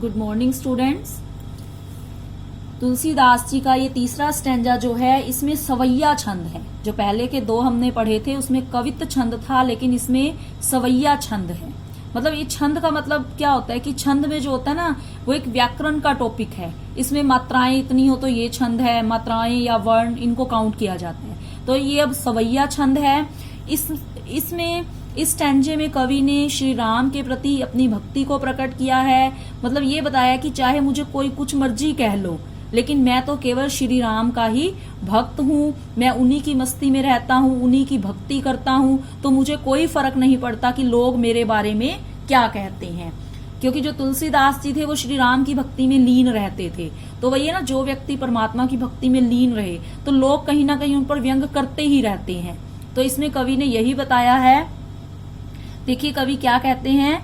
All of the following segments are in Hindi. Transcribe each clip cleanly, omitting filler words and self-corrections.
Good morning students. Tulsidas ji का ये तीसरा स्टैंजा जो है इसमें सवैया छंद है। जो पहले के दो हमने पढ़े थे उसमें कवित छंद था, लेकिन इसमें सवैया छंद है। मतलब ये छंद का मतलब क्या होता है कि छंद में जो होता है ना वो एक व्याकरण का टॉपिक है। इसमें मात्राएं इतनी हो तो ये छंद है, मात्राएं या वर्ण इनको काउंट किया जाता है। तो ये अब सवैया छंद है। इसमें इस स्टैंजे में कवि ने श्री राम के प्रति अपनी भक्ति को प्रकट किया है। मतलब ये बताया कि चाहे मुझे कोई कुछ मर्जी कह लो, लेकिन मैं तो केवल श्री राम का ही भक्त हूँ। मैं उन्हीं की मस्ती में रहता हूँ, उन्हीं की भक्ति करता हूँ। तो मुझे कोई फर्क नहीं पड़ता कि लोग मेरे बारे में क्या कहते हैं, क्योंकि जो तुलसीदास जी थे वो श्री राम की भक्ति में लीन रहते थे। तो वही है ना, जो व्यक्ति परमात्मा की भक्ति में लीन रहे तो लोग कहीं ना कहीं उन पर व्यंग करते ही रहते हैं। तो इसमें कवि ने यही बताया है। देखिए कवि क्या कहते हैं,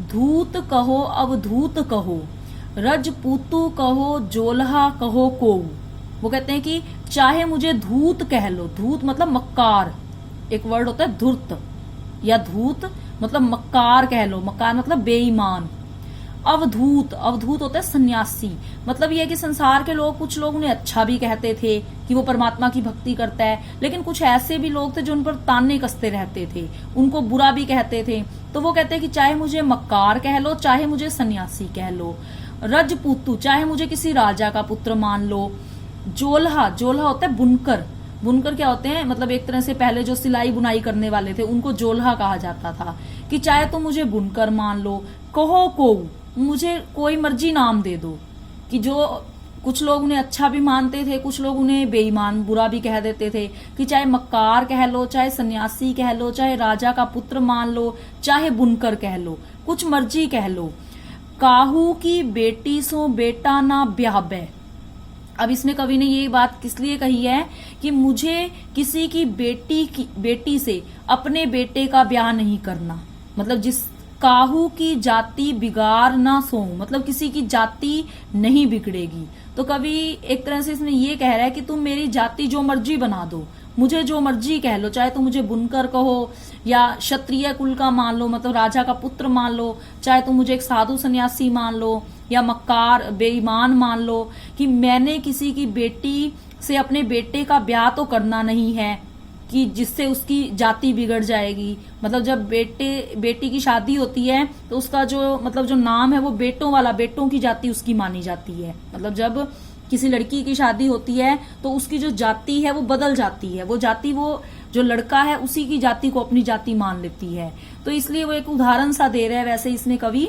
धूत कहो अवधूत कहो, रजपूतु कहो जोल्हा कहो को। वो कहते हैं कि चाहे मुझे धूत कह लो, धूत मतलब मक्कार, एक वर्ड होता है धूर्त या धूत मतलब मक्कार कह लो, मक्कार मतलब बेईमान। अवधूत, अवधूत होता है सन्यासी। मतलब ये है कि संसार के लोग, कुछ लोग उन्हें अच्छा भी कहते थे कि वो परमात्मा की भक्ति करता है, लेकिन कुछ ऐसे भी लोग थे जो उन पर ताने कसते रहते थे, उनको बुरा भी कहते थे। तो वो कहते हैं कि चाहे मुझे मक्कार कह लो, चाहे मुझे सन्यासी कह लो। रजपूतु, चाहे मुझे किसी राजा का पुत्र मान लो। जोल्हा, जोल्हा होता है बुनकर। बुनकर क्या होते हैं, मतलब एक तरह से पहले जो सिलाई बुनाई करने वाले थे उनको जोल्हा कहा जाता था। कि चाहे तो मुझे बुनकर मान लो। कहो को, मुझे कोई मर्जी नाम दे दो। कि जो कुछ लोग उन्हें अच्छा भी मानते थे, कुछ लोग उन्हें बेईमान बुरा भी कह देते थे। कि चाहे मक्कार कह लो, चाहे सन्यासी कह लो, चाहे राजा का पुत्र मान लो, चाहे बुनकर कह लो, कुछ मर्जी कह लो। काहू की बेटी सो बेटा ना ब्याहबे। अब इसमें कवि ने ये बात किस लिए कही है कि मुझे किसी की बेटी से अपने बेटे का ब्याह नहीं करना। मतलब जिस काहू की जाति बिगाड़ ना सो, मतलब किसी की जाति नहीं बिगड़ेगी। तो कवि एक तरह से इसमें ये कह रहा है कि तुम मेरी जाति जो मर्जी बना दो, मुझे जो मर्जी कह लो, चाहे तो मुझे बुनकर कहो या क्षत्रिय कुल का मान लो, मतलब राजा का पुत्र मान लो, चाहे तो मुझे एक साधु सन्यासी मान लो या मक्कार बेईमान मान लो। कि मैंने किसी की बेटी से अपने बेटे का ब्याह तो करना नहीं है कि जिससे उसकी जाति बिगड़ जाएगी। मतलब जब बेटी की शादी होती है तो उसका जो नाम है वो बेटों वाला, बेटों की जाति उसकी मानी जाती है। मतलब जब किसी लड़की की शादी होती है तो उसकी जो जाति है वो बदल जाती है, वो जाति वो जो लड़का है उसी की जाति को अपनी जाति मान लेती है। तो इसलिए वो एक उदाहरण सा दे रहे हैं वैसे इसमें कवि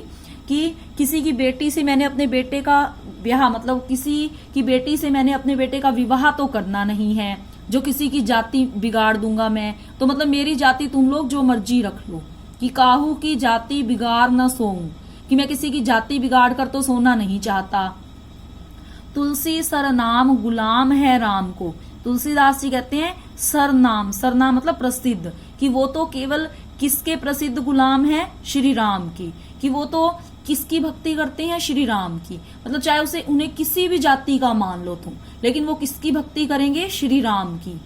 कि किसी की बेटी से मैंने अपने बेटे का ब्याह, मतलब किसी की बेटी से मैंने अपने बेटे का विवाह तो करना नहीं है जो किसी की जाति बिगाड़ दूंगा मैं। तो मतलब मेरी जाति तुम लोग जो मर्जी रख लो। कि काहू की जाति बिगाड़ न सोऊं, कि मैं किसी की जाति बिगाड़ कर तो सोना नहीं चाहता। तुलसी सरनाम गुलाम है राम को। तुलसीदास जी कहते हैं सरनाम, सरनाम मतलब प्रसिद्ध, कि वो तो केवल किसके प्रसिद्ध गुलाम है, श्री राम की। कि वो तो किसकी भक्ति करते हैं, श्री राम की। मतलब चाहे उसे उन्हें किसी भी जाति का मान लो तुम, लेकिन वो किसकी भक्ति करेंगे, श्री राम की।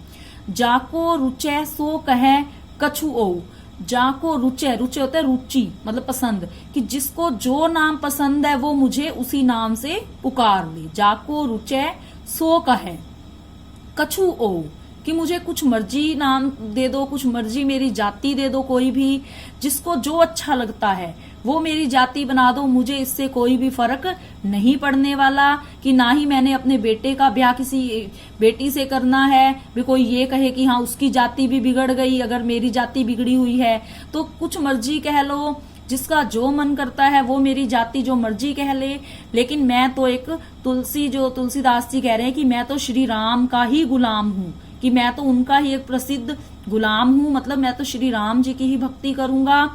जाको रुचै सो कहे कछु ओ। जाको रुचै, रुचै होता है रुचि मतलब पसंद, कि जिसको जो नाम पसंद है वो मुझे उसी नाम से पुकार ले। जाको रुचै सो कहे कछु ओ, कि मुझे कुछ मर्जी नाम दे दो, कुछ मर्जी मेरी जाति दे दो, कोई भी जिसको जो अच्छा लगता है वो मेरी जाति बना दो, मुझे इससे कोई भी फर्क नहीं पड़ने वाला। कि ना ही मैंने अपने बेटे का ब्याह किसी बेटी से करना है भी कोई ये कहे कि हाँ उसकी जाति भी बिगड़ गई अगर मेरी जाति बिगड़ी हुई है। तो कुछ मर्जी कह लो, जिसका जो मन करता है वो मेरी जाति जो मर्जी कह ले, लेकिन मैं तो एक तुलसीदास जी कह रहे हैं कि मैं तो श्री राम का ही गुलाम हूँ, कि मैं तो उनका ही एक प्रसिद्ध गुलाम हूँ। मतलब मैं तो श्री राम जी की ही भक्ति करूंगा।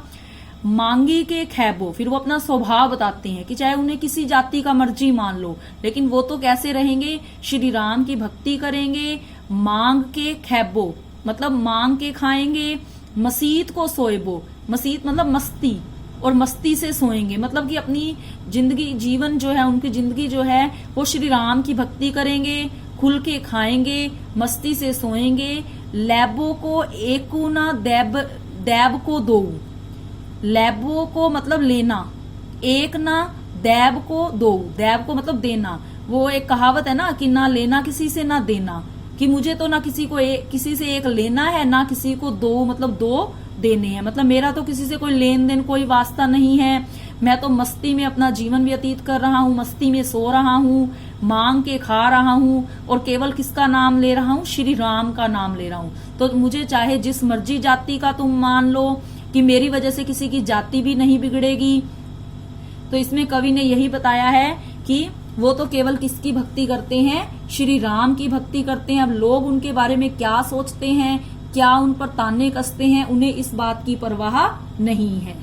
मांगी के खैबो, फिर वो अपना स्वभाव बताते हैं कि चाहे उन्हें किसी जाति का मर्जी मान लो, लेकिन वो तो कैसे रहेंगे, श्री राम की भक्ति करेंगे। मांग के खैबो मतलब मांग के खाएंगे। मसीत को सोएबो, मसीत मतलब मस्ती, और मस्ती से सोएंगे। मतलब कि अपनी जिंदगी जीवन जो है, उनकी जिंदगी जो है वो श्री राम की भक्ति करेंगे, खुल के खाएंगे, मस्ती से सोएंगे। लैबो को एकू ना दैब को दो। लैबो को मतलब लेना, एक ना दैव को दो, दैव को मतलब देना। वो एक कहावत है ना कि ना लेना किसी से ना देना, कि मुझे तो ना किसी से एक लेना है, ना किसी को दो मतलब दो देने हैं। मतलब मेरा तो किसी से कोई लेन देन कोई वास्ता नहीं है, मैं तो मस्ती में अपना जीवन व्यतीत कर रहा हूँ, मस्ती में सो रहा हूँ, मांग के खा रहा हूँ, और केवल किसका नाम ले रहा हूँ? श्री राम का नाम ले रहा हूँ। तो मुझे चाहे जिस मर्जी जाति का तुम मान लो, कि मेरी वजह से किसी की जाति भी नहीं बिगड़ेगी। तो इसमें कवि ने यही बताया है कि वो तो केवल किसकी भक्ति करते हैं? श्री राम की भक्ति करते हैं। अब लोग उनके बारे में क्या सोचते हैं, क्या उन पर ताने कसते हैं, उन्हें इस बात की परवाह नहीं है।